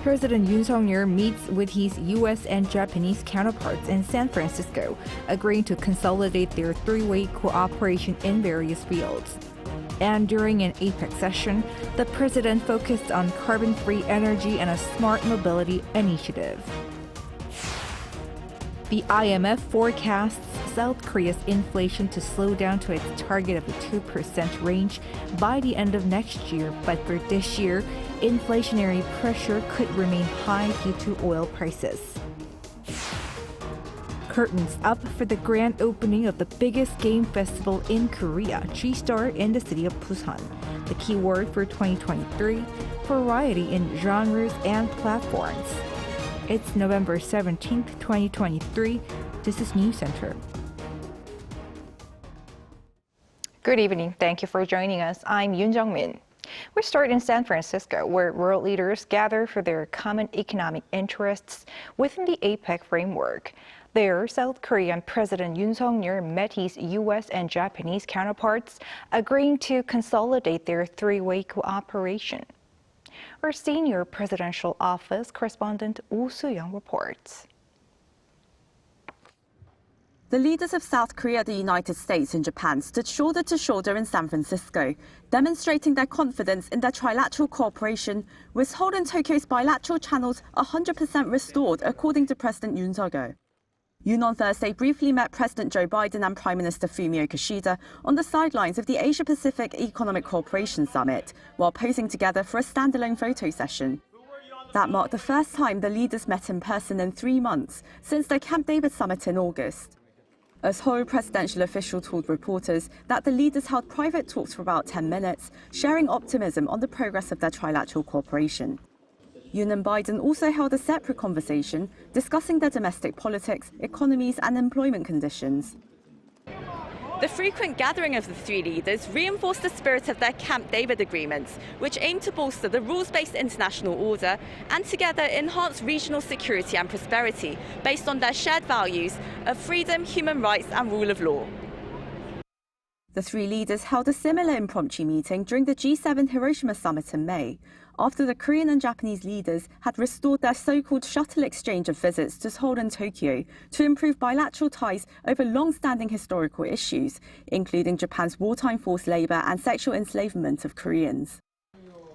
President Yoon meets with his U.S. and Japanese counterparts in San Francisco, agreeing to consolidate their three-way cooperation in various fields. And during an APEC session, the president focused on carbon-free energy and a smart mobility initiative. The IMF forecasts South Korea's inflation to slow down to its target of the 2% range by the end of next year, but for this year, inflationary pressure could remain high due to oil prices. Curtains up for the grand opening of the biggest game festival in Korea, G-Star, in the city of Busan. The key word for 2023, variety in genres and platforms. It's November 17th, 2023. This is News Center. Good evening. Thank you for joining us. I'm Yoon Jung-min. We start in San Francisco, where world leaders gather for their common economic interests within the APEC framework. There, South Korean President Yoon met his U.S. and Japanese counterparts, agreeing to consolidate their three-way cooperation. Our senior presidential office correspondent Woo Soo-young reports. The leaders of South Korea, the United States, and Japan stood shoulder to shoulder in San Francisco, demonstrating their confidence in their trilateral cooperation, with Seoul and Tokyo's bilateral channels 100% restored, according to President Yoon Suk-yeol. Yoon on Thursday briefly met President Joe Biden and Prime Minister Fumio Kishida on the sidelines of the Asia-Pacific Economic Cooperation Summit, while posing together for a standalone photo session. That marked the first time the leaders met in person in 3 months since their Camp David summit in August. A Seoul presidential official told reporters that the leaders held private talks for about 10 minutes, sharing optimism on the progress of their trilateral cooperation. Yoon and Biden also held a separate conversation discussing their domestic politics, economies, and employment conditions. The frequent gathering of the three leaders reinforced the spirit of their Camp David agreements, which aim to bolster the rules-based international order and together enhance regional security and prosperity based on their shared values of freedom, human rights, and rule of law. The three leaders held a similar impromptu meeting during the G7 Hiroshima summit in May, after the Korean and Japanese leaders had restored their so-called shuttle exchange of visits to Seoul and Tokyo to improve bilateral ties over long-standing historical issues, including Japan's wartime forced labor and sexual enslavement of Koreans.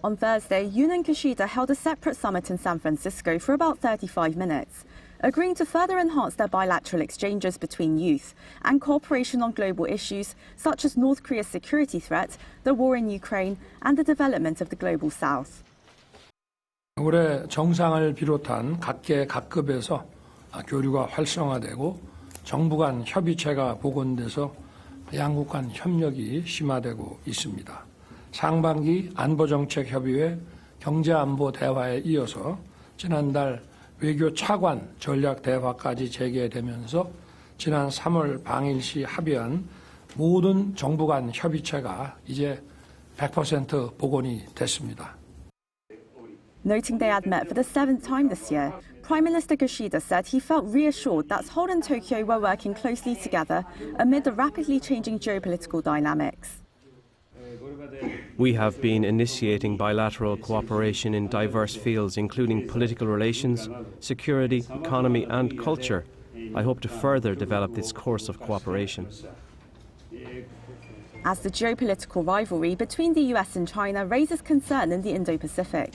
On Thursday, Yoon and Kishida held a separate summit in San Francisco for about 35 minutes, agreeing to further enhance their bilateral exchanges between youth and cooperation on global issues such as North Korea's security threat, the war in Ukraine, and the development of the global south. 올해 정상을 비롯한 각계 각급에서 교류가 활성화되고 정부 간 협의체가 복원돼서 양국 간 협력이 심화되고 있습니다. 상반기 안보정책협의회 경제안보 대화에 이어서 지난달 외교 차관 전략 대화까지 재개되면서 지난 3월 방일시 합의한 모든 정부 간 협의체가 이제 100% 복원이 됐습니다. Noting they had met for the 7th time this year, Prime Minister Kishida said he felt reassured that Seoul and Tokyo were working closely together amid the rapidly changing geopolitical dynamics. We have been initiating bilateral cooperation in diverse fields, including political relations, security, economy, and culture. I hope to further develop this course of cooperation. As the geopolitical rivalry between the US and China raises concern in the Indo-Pacific,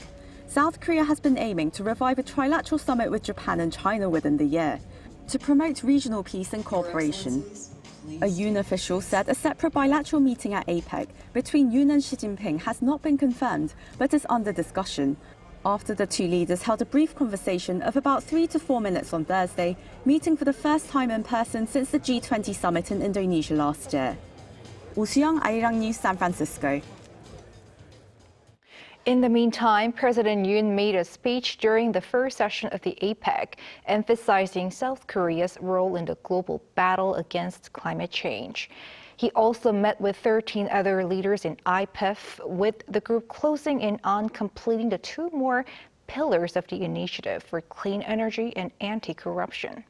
South Korea has been aiming to revive a trilateral summit with Japan and China within the year to promote regional peace and cooperation. A Yoon official said a separate bilateral meeting at APEC between Yoon and Xi Jinping has not been confirmed but is under discussion, after the two leaders held a brief conversation of about 3 to 4 minutes on Thursday, meeting for the first time in person since the G20 summit in Indonesia last year. Woo Soo-young, Arirang News, San Francisco. In the meantime, President Yoon made a speech during the first session of the APEC, emphasizing South Korea's role in the global battle against climate change. He also met with 13 other leaders in IPEF, with the group closing in on completing the 2 more pillars of the initiative for clean energy and anti-corruption.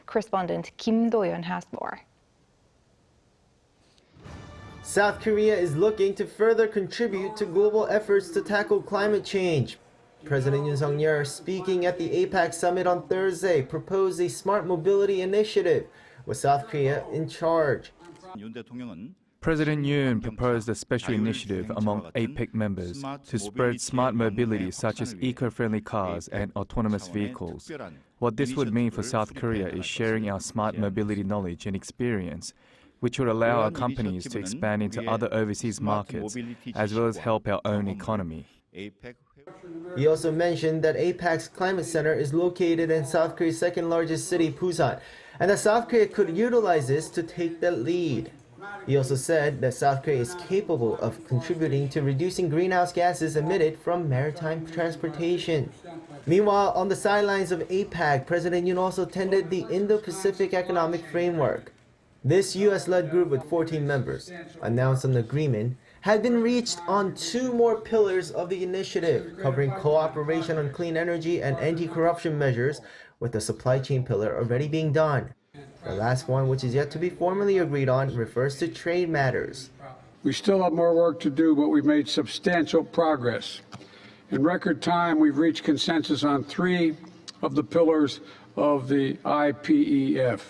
Correspondent Kim Do-yeon has more. South Korea is looking to further contribute to global efforts to tackle climate change. President Yoon Suk-yeol, speaking at the APEC summit on Thursday, proposed a smart mobility initiative with South Korea in charge. President Yoon proposed a special initiative among APEC members to spread smart mobility such as eco-friendly cars and autonomous vehicles. What this would mean for South Korea is sharing our smart mobility knowledge and experience, which would allow our companies to expand into other overseas markets as well as help our own economy. He also mentioned that APEC's climate center is located in South Korea's second largest city, Busan, and that South Korea could utilize this to take the lead. He also said that South Korea is capable of contributing to reducing greenhouse gases emitted from maritime transportation. Meanwhile, on the sidelines of APEC, President Yoon also attended the Indo-Pacific Economic Framework. This U.S.-led group with 14 members announced an agreement had been reached on 2 more pillars of the initiative, covering cooperation on clean energy and anti-corruption measures, with the supply chain pillar already being done. The last one, which is yet to be formally agreed on, refers to trade matters. We still have more work to do, but we've made substantial progress. In record time, we've reached consensus on 3 of the pillars of the IPEF.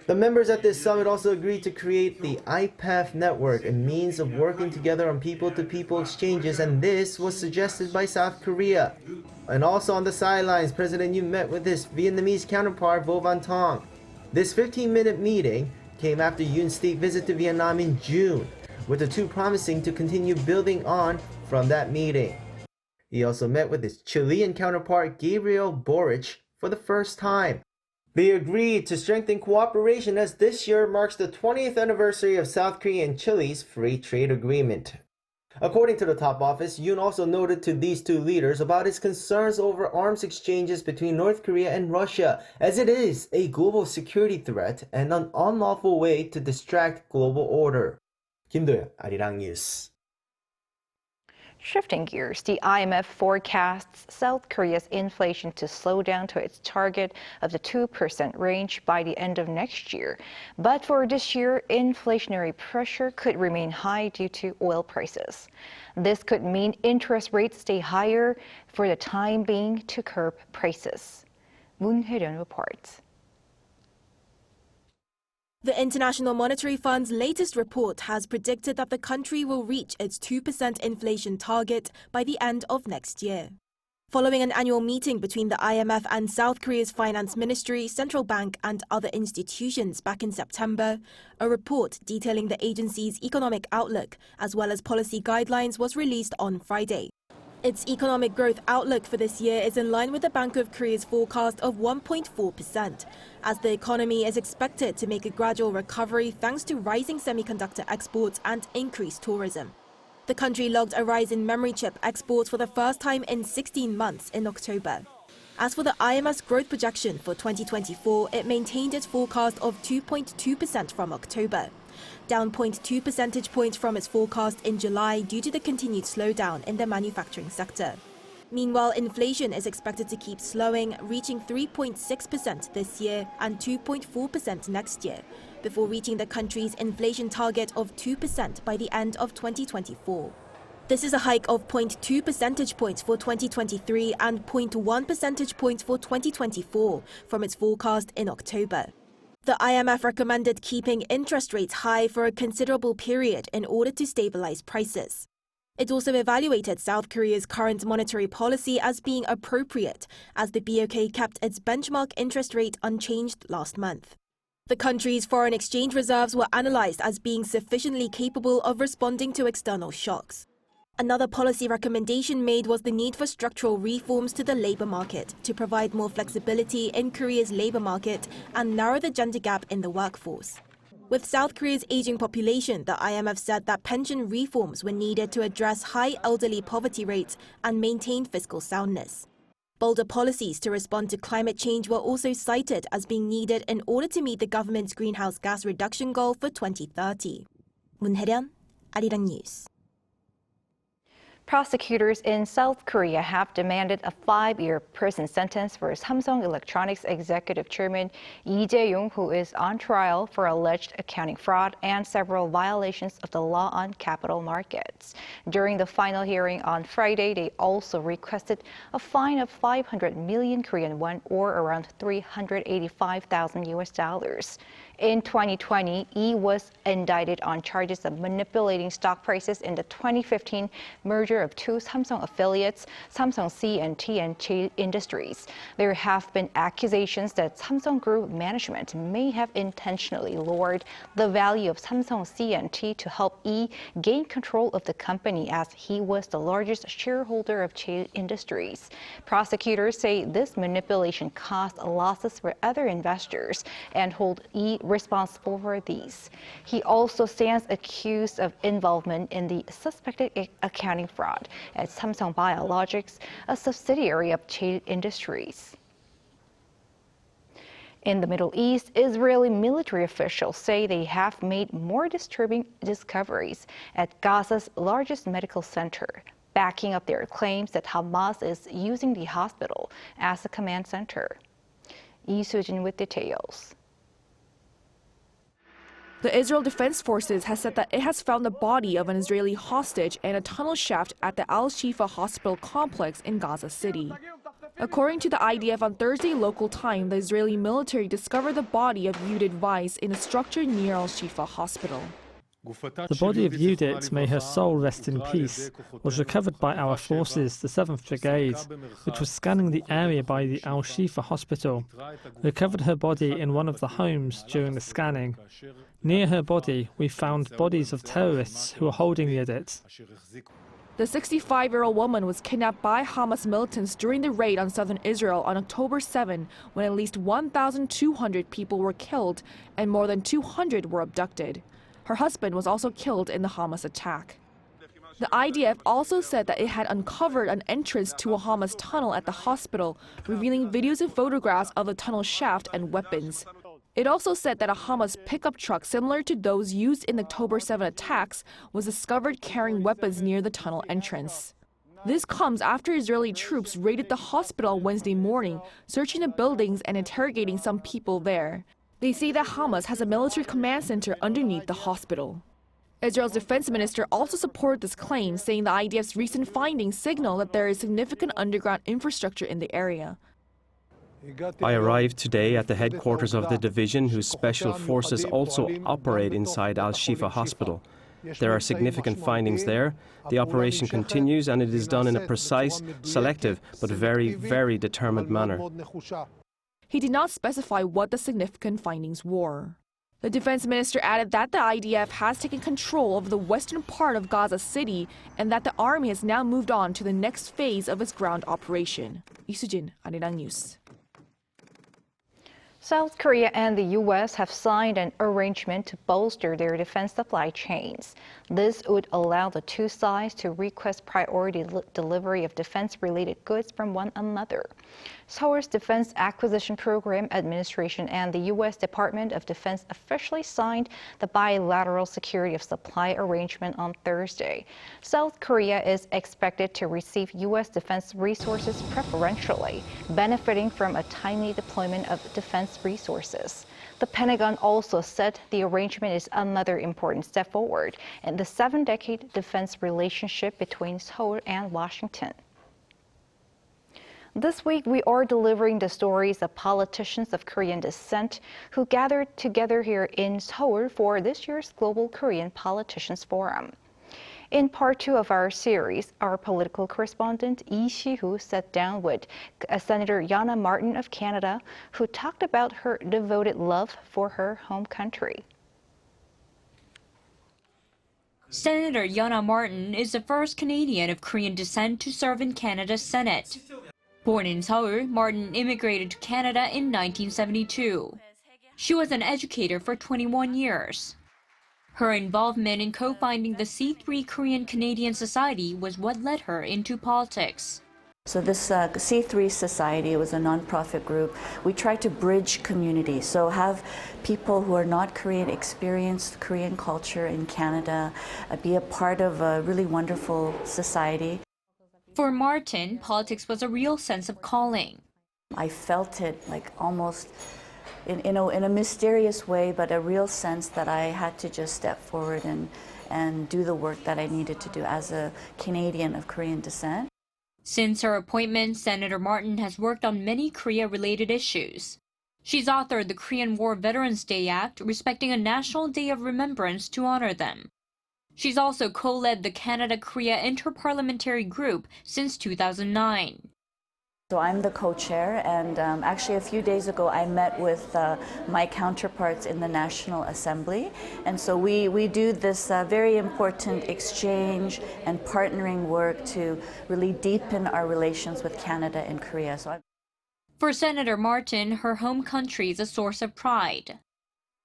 The members at this summit also agreed to create the IPEF network, a means of working together on people-to-people exchanges, and this was suggested by South Korea. And also on the sidelines, President Yoon met with his Vietnamese counterpart Vo Van Tong. This 15-minute meeting came after Yoon's state visit to Vietnam in June, with the two promising to continue building on from that meeting. He also met with his Chilean counterpart Gabriel Boric for the first time. They agreed to strengthen cooperation as this year marks the 20th anniversary of South Korea and Chile's free trade agreement. According to the top office, Yoon also noted to these two leaders about his concerns over arms exchanges between North Korea and Russia, as it is a global security threat and an unlawful way to distract global order. Kim Do-yeon, Arirang News. Shifting gears, the IMF forecasts South Korea's inflation to slow down to its target of the 2% range by the end of next year. But for this year, inflationary pressure could remain high due to oil prices. This could mean interest rates stay higher for the time being to curb prices. Moon Hye-ryun reports. The International Monetary Fund's latest report has predicted that the country will reach its 2% inflation target by the end of next year. Following an annual meeting between the IMF and South Korea's Finance Ministry, Central Bank and other institutions back in September, a report detailing the agency's economic outlook as well as policy guidelines was released on Friday. Its economic growth outlook for this year is in line with the Bank of Korea's forecast of 1.4%, as the economy is expected to make a gradual recovery thanks to rising semiconductor exports and increased tourism. The country logged a rise in memory chip exports for the first time in 16 months in October. As for the IMF's growth projection for 2024, it maintained its forecast of 2.2% from October, down 0.2 percentage points from its forecast in July due to the continued slowdown in the manufacturing sector. Meanwhile, inflation is expected to keep slowing, reaching 3.6% this year and 2.4% next year, before reaching the country's inflation target of 2% by the end of 2024. This is a hike of 0.2 percentage points for 2023 and 0.1 percentage points for 2024 from its forecast in October. The IMF recommended keeping interest rates high for a considerable period in order to stabilize prices. It also evaluated South Korea's current monetary policy as being appropriate, as the BOK kept its benchmark interest rate unchanged last month. The country's foreign exchange reserves were analyzed as being sufficiently capable of responding to external shocks. Another policy recommendation made was the need for structural reforms to the labor market to provide more flexibility in Korea's labor market and narrow the gender gap in the workforce. With South Korea's aging population, the IMF said that pension reforms were needed to address high elderly poverty rates and maintain fiscal soundness. Bolder policies to respond to climate change were also cited as being needed in order to meet the government's greenhouse gas reduction goal for 2030. Moon Hye-ryun, Arirang News. Prosecutors in South Korea have demanded a 5-year prison sentence for Samsung Electronics executive chairman Lee Jae-yong, who is on trial for alleged accounting fraud and several violations of the law on capital markets. During the final hearing on Friday, they also requested a fine of 500 million Korean won, or around $385,000. In 2020, Lee was indicted on charges of manipulating stock prices in the 2015 merger of two Samsung affiliates, Samsung C&T and Cheil Industries. There have been accusations that Samsung Group management may have intentionally lowered the value of Samsung C&T to help Lee gain control of the company, as he was the largest shareholder of Cheil Industries. Prosecutors say this manipulation caused losses for other investors and hold Lee responsible for these. He also stands accused of involvement in the suspected accounting fraud at Samsung Biologics, a subsidiary of Cheil Industries. In the Middle East, Israeli military officials say they have made more disturbing discoveries at Gaza's largest medical center, backing up their claims that Hamas is using the hospital as a command center. Lee Soo-jin with details. The Israel Defense Forces has said that it has found the body of an Israeli hostage in a tunnel shaft at the Al-Shifa hospital complex in Gaza City. According to the IDF, on Thursday local time, the Israeli military discovered the body of Yudit Weiss in a structure near Al-Shifa hospital. The body of Yudit, may her soul rest in peace, was recovered by our forces, the 7th Brigade, which was scanning the area by the Al-Shifa hospital. We recovered her body in one of the homes during the scanning. Near her body, we found bodies of terrorists who were holding Yudit. The 65-year-old woman was kidnapped by Hamas militants during the raid on southern Israel on October 7, when at least 1,200 people were killed and more than 200 were abducted. Her husband was also killed in the Hamas attack. The IDF also said that it had uncovered an entrance to a Hamas tunnel at the hospital, revealing videos and photographs of the tunnel shaft and weapons. It also said that a Hamas pickup truck similar to those used in the October 7 attacks was discovered carrying weapons near the tunnel entrance. This comes after Israeli troops raided the hospital Wednesday morning, searching the buildings and interrogating some people there. They say that Hamas has a military command center underneath the hospital. Israel's defense minister also supported this claim, saying the IDF's recent findings signal that there is significant underground infrastructure in the area. I arrived today at the headquarters of the division, whose special forces also operate inside Al-Shifa hospital. There are significant findings there. The operation continues, and it is done in a precise, selective, but very, very determined manner. He did not specify what the significant findings were. The defense minister added that the IDF has taken control of the western part of Gaza City and that the army has now moved on to the next phase of its ground operation. Lee Soo-jin, Arirang News. South Korea and the U.S. have signed an arrangement to bolster their defense supply chains. This would allow the two sides to request priority delivery of defense-related goods from one another. Seoul's Defense Acquisition Program Administration and the U.S. Department of Defense officially signed the bilateral security of supply arrangement on Thursday. South Korea is expected to receive U.S. defense resources preferentially, benefiting from a timely deployment of defense resources. The Pentagon also said the arrangement is another important step forward in the 7-decade defense relationship between Seoul and Washington. This week, we are delivering the stories of politicians of Korean descent who gathered together here in Seoul for this year's Global Korean Politicians Forum. In part 2 of our series, our political correspondent Lee Si-hoo sat down with Senator Yonah Martin of Canada, who talked about her devoted love for her home country. Senator Yonah Martin is the first Canadian of Korean descent to serve in Canada's Senate. Born in Seoul, Martin immigrated to Canada in 1972. She was an educator for 21 years. Her involvement in co-founding the C3 Korean Canadian Society was what led her into politics. So this C3 Society, it was a nonprofit group. We try to bridge communities, so have people who are not Korean experience Korean culture in Canada, be a part of a really wonderful society. For Martin, politics was a real sense of calling. I felt it like almost in a mysterious way, but a real sense that I had to just step forward and do the work that I needed to do as a Canadian of Korean descent. Since her appointment, Senator Martin has worked on many Korea-related issues. She's authored the Korean War Veterans Day Act, respecting a national day of remembrance to honor them. She's also co-led the Canada-Korea Interparliamentary Group since 2009. So I'm the co-chair, and actually a few days ago I met with my counterparts in the National Assembly, and so we do this very important exchange and partnering work to really deepen our relations with Canada and Korea. For Senator Martin, her home country is a source of pride.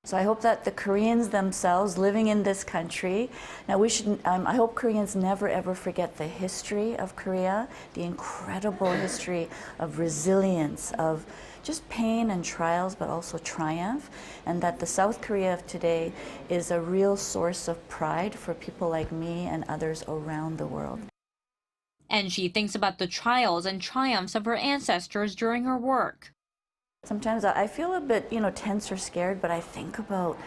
So I hope that the Koreans themselves living in this country, now I hope Koreans never ever forget the history of Korea, the incredible history of resilience, of just pain and trials, but also triumph, and that the South Korea of today is a real source of pride for people like me and others around the world. And she thinks about the trials and triumphs of her ancestors during her work. Sometimes I feel a bit, tense or scared, but I think about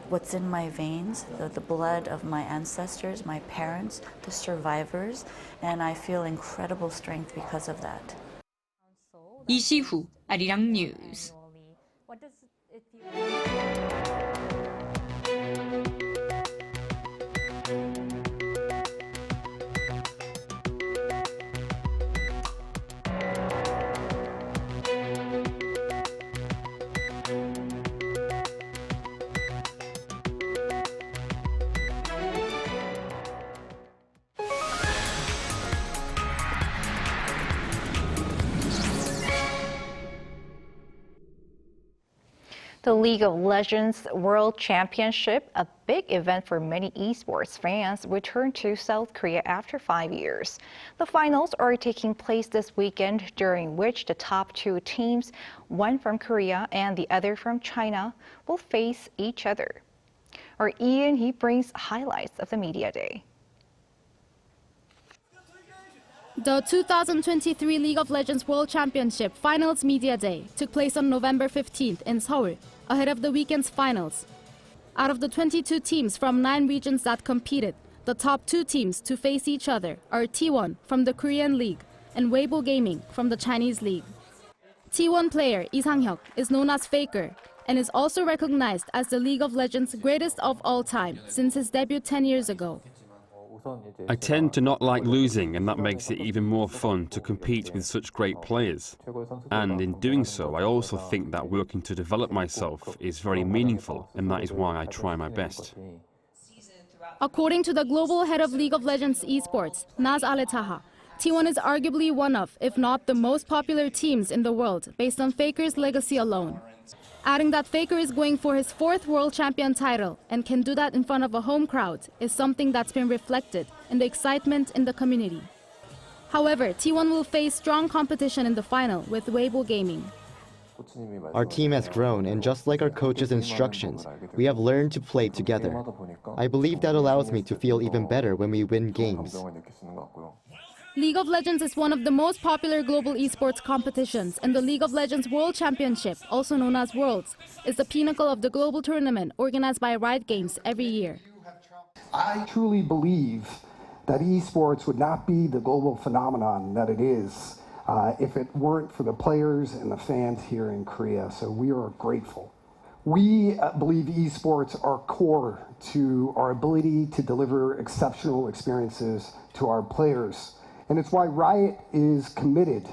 what's in my veins, the blood of my ancestors, my parents, the survivors, and I feel incredible strength because of that. 이시후, 아리랑 뉴스. The League of Legends World Championship, a big event for many esports fans, returned to South Korea after 5 years. The finals are taking place this weekend, during which the top two teams, one from Korea and the other from China, will face each other. Our Ian, he brings highlights of the media day. The 2023 League of Legends World Championship Finals Media Day took place on November 15th in Seoul, ahead of the weekend's finals. Out of the 22 teams from 9 regions that competed, the top 2 teams to face each other are T1 from the Korean League and Weibo Gaming from the Chinese League. T1 player Lee Sang-hyuk is known as Faker and is also recognized as the League of Legends greatest of all time since his debut 10 years ago. I tend to not like losing, and that makes it even more fun to compete with such great players. And in doing so, I also think that working to develop myself is very meaningful, and that is why I try my best. According to the global head of League of Legends esports, Naz Aletaha, T1 is arguably one of, if not the most popular teams in the world based on Faker's legacy alone. Adding that Faker is going for his 4th world champion title and can do that in front of a home crowd is something that's been reflected in the excitement in the community. However, T1 will face strong competition in the final with Weibo Gaming. Our team has grown, and just like our coach's instructions, we have learned to play together. I believe that allows me to feel even better when we win games. League of Legends is one of the most popular global esports competitions, and the League of Legends World Championship, also known as Worlds, is the pinnacle of the global tournament organized by Riot Games every year. I truly believe that esports would not be the global phenomenon that it is if it weren't for the players and the fans here in Korea, so we are grateful. We believe esports are core to our ability to deliver exceptional experiences to our players. And it's why Riot is committed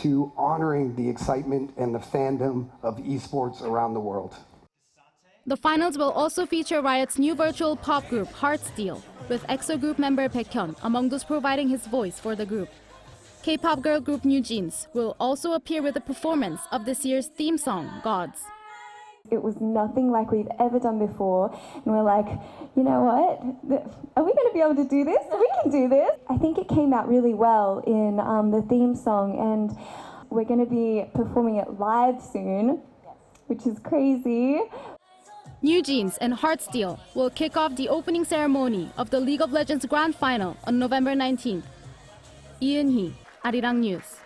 to honoring the excitement and the fandom of esports around the world. The finals will also feature Riot's new virtual pop group, Heartsteel, with EXO group member Baekhyun among those providing his voice for the group. K-pop girl group New Jeans will also appear with a performance of this year's theme song, Gods. It was nothing like we've ever done before, and we're like, you know what, are we going to be able to do this? We can do this. I think it came out really well in the theme song, and we're going to be performing it live soon, which is crazy. New Jeans and Heartsteel will kick off the opening ceremony of the League of Legends Grand Final on November 19th. Yoon Hee, Arirang News.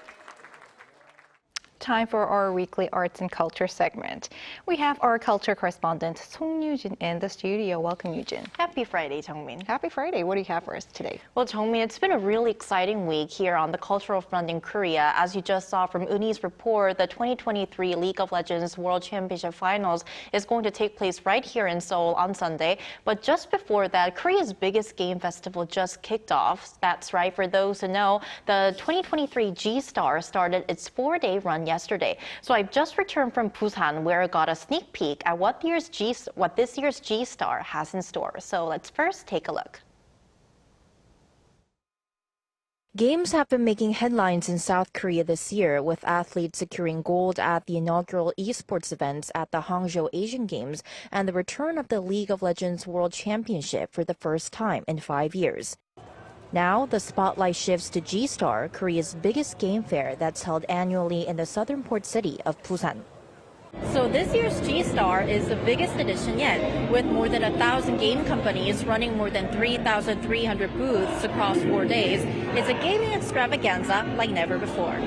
Time for our weekly arts and culture segment. We have our culture correspondent Song Yujin in the studio. Welcome, Yujin. Happy Friday, Jungmin. Happy Friday. What do you have for us today? Well, Jungmin, it's been a really exciting week here on the cultural front in Korea. As you just saw from Uni's report, the 2023 League of Legends World Championship Finals is going to take place right here in Seoul on Sunday. But just before that, Korea's biggest game festival just kicked off. That's right. For those who know, the 2023 G-Star started its 4-day run yesterday. So I've just returned from Busan, where I got a sneak peek at what this year's G-Star has in store. So let's first take a look. Games have been making headlines in South Korea this year, with athletes securing gold at the inaugural esports events at the Hangzhou Asian Games and the return of the League of Legends World Championship for the first time in 5 years. Now, the spotlight shifts to G-Star, Korea's biggest game fair that's held annually in the southern port city of Busan. So this year's G-Star is the biggest edition yet, with more than 1,000 game companies running more than 3,300 booths across 4 days. It's a gaming extravaganza like never before.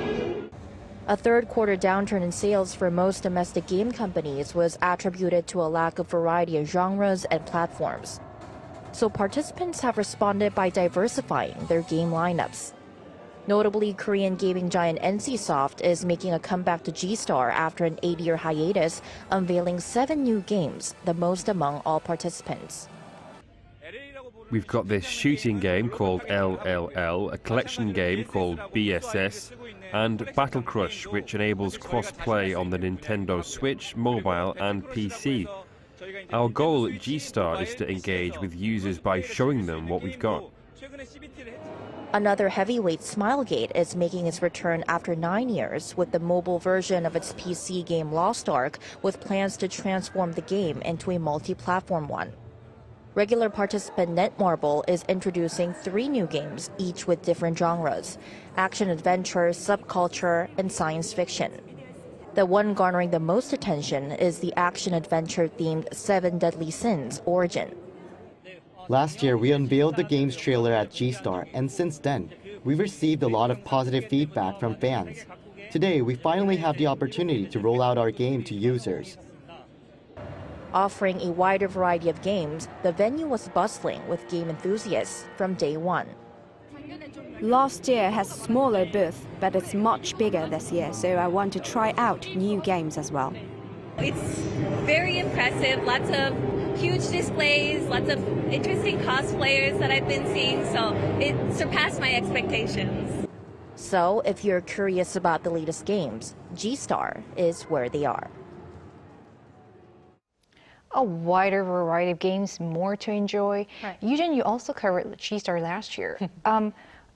A third-quarter downturn in sales for most domestic game companies was attributed to a lack of variety of genres and platforms. So participants have responded by diversifying their game lineups. Notably, Korean gaming giant NCSoft is making a comeback to G-Star after an 8-year hiatus, unveiling 7 new games, the most among all participants. We've got this shooting game called LLL, a collection game called BSS, and Battle Crush, which enables cross-play on the Nintendo Switch, mobile and PC. Our goal at G-Star is to engage with users by showing them what we've got. Another heavyweight, Smilegate, is making its return after 9 years with the mobile version of its PC game Lost Ark, with plans to transform the game into a multi-platform one. Regular participant Netmarble is introducing 3 new games, each with different genres: action-adventure, subculture, and science fiction. The one garnering the most attention is the action-adventure themed 7 Deadly Sins Origin. Last year, we unveiled the game's trailer at G-Star, and since then, we've received a lot of positive feedback from fans. Today, we finally have the opportunity to roll out our game to users. Offering a wider variety of games, the venue was bustling with game enthusiasts from day one. Last year has a smaller booth, but it's much bigger this year, so I want to try out new games as well. It's very impressive, lots of huge displays, lots of interesting cosplayers that I've been seeing, so it surpassed my expectations. So if you're curious about the latest games, G-Star is where they are. A wider variety of games, more to enjoy. Right. Yujin, you also covered G-Star last year.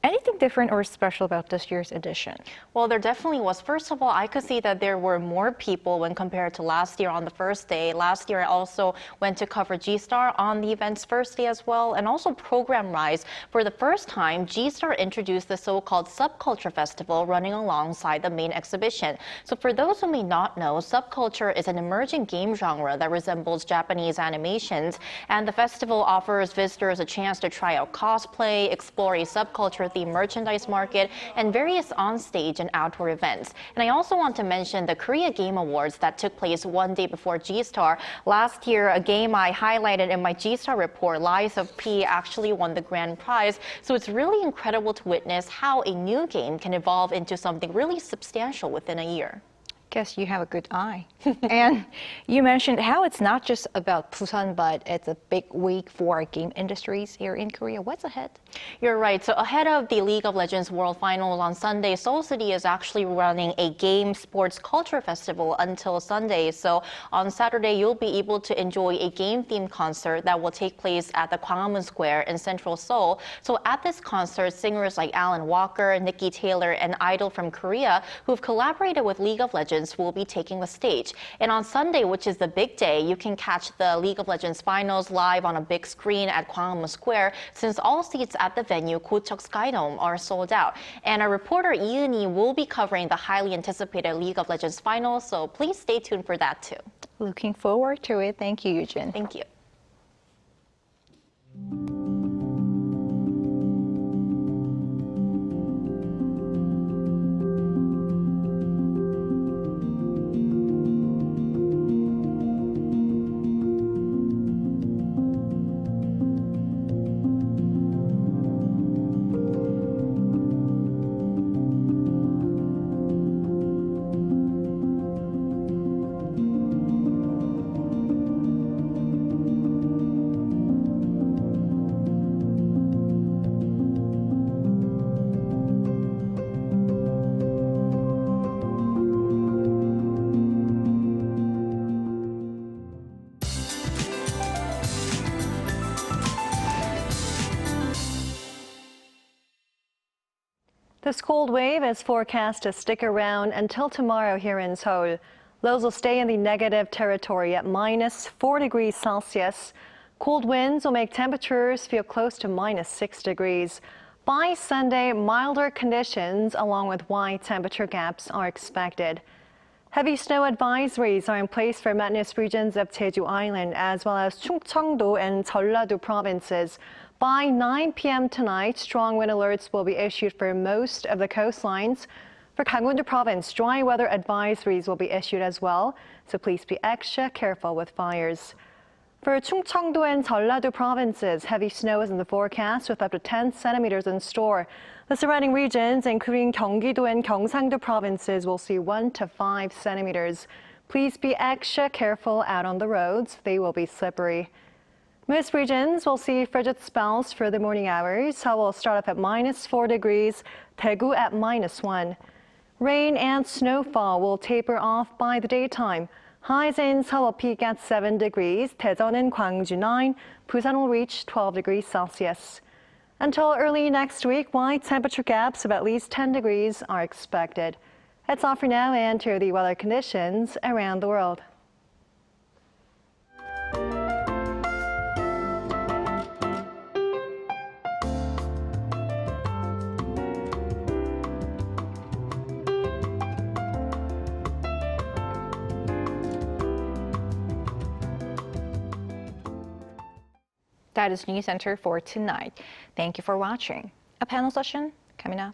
Anything different or special about this year's edition? Well, there definitely was. First of all, I could see that there were more people when compared to last year on the first day. Last year, I also went to cover G-Star on the event's first day as well, and also program-wise. For the first time, G-Star introduced the so-called Subculture Festival running alongside the main exhibition. So for those who may not know, subculture is an emerging game genre that resembles Japanese animations, and the festival offers visitors a chance to try out cosplay, explore a subculture the merchandise market, and various on-stage and outdoor events. And I also want to mention the Korea Game Awards that took place one day before G-Star. Last year, a game I highlighted in my G-Star report, Lies of P, actually won the grand prize. So it's really incredible to witness how a new game can evolve into something really substantial within a year. Guess you have a good eye. And you mentioned how it's not just about Busan, but it's a big week for game industries here in Korea. What's ahead? You're right. So ahead of the League of Legends World Finals on Sunday, Seoul City is actually running a game sports culture festival until Sunday. So on Saturday, you'll be able to enjoy a game-themed concert that will take place at the Gwanghwamun Square in central Seoul. So at this concert, singers like Alan Walker, Nikki Taylor, and Idol from Korea, who've collaborated with League of Legends, Legends will be taking the stage. And on Sunday, which is the big day, you can catch the League of Legends finals live on a big screen at Gwanghwamun Square, since all seats at the venue, Gocheok Skydome, are sold out. And our reporter Yoon will be covering the highly anticipated League of Legends finals, so please stay tuned for that too. Looking forward to it. Thank you, Yujin. Thank you. This cold wave is forecast to stick around until tomorrow here in Seoul. Lows will stay in the negative territory at -4 degrees Celsius. Cold winds will make temperatures feel close to -6 degrees. By Sunday, milder conditions along with wide temperature gaps are expected. Heavy snow advisories are in place for mountainous regions of Jeju Island as well as Chungcheongdo and Jeollado provinces. By 9 p.m. tonight, strong wind alerts will be issued for most of the coastlines. For Gangwon-do province, dry weather advisories will be issued as well, so please be extra careful with fires. For Chungcheongdo and Jeollado provinces, heavy snow is in the forecast with up to 10 centimeters in store. The surrounding regions, including Gyeonggi-do and Gyeongsang-do provinces, will see 1 to 5 centimeters. Please be extra careful out on the roads. They will be slippery. Most regions will see frigid spells for the morning hours. Seoul will start off at -4 degrees, Daegu at -1. Rain and snowfall will taper off by the daytime. Highs in Seoul will peak at 7 degrees, Daejeon and Gwangju 9, Busan will reach 12 degrees Celsius. Until early next week, wide temperature gaps of at least 10 degrees are expected. That's all for now, and to the weather conditions around the world. That is News Center for tonight. Thank you for watching. A panel session coming up.